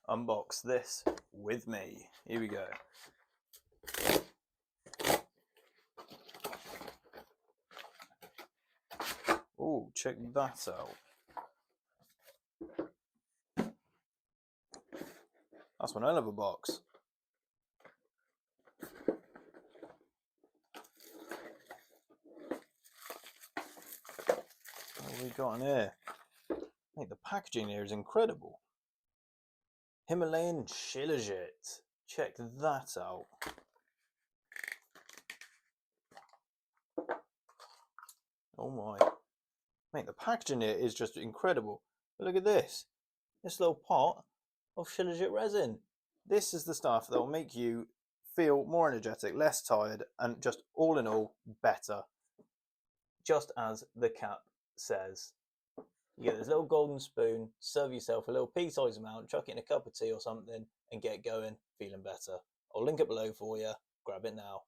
unbox this with me. Here we go. Oh, check that out. That's one hell of a box. What have we got in here? Mate, the packaging here is incredible. Himalayan Shilajit. Check that out. Oh my. Mate, the packaging here is just incredible. But look at this. This little pot of Shilajit resin. This is the stuff that will make you feel more energetic, less tired, and just all in all, better. Just as the cap says. You get this little golden spoon, serve yourself a little pea-sized amount, chuck it in a cup of tea or something, and get going, feeling better. I'll link it below for you. Grab it now.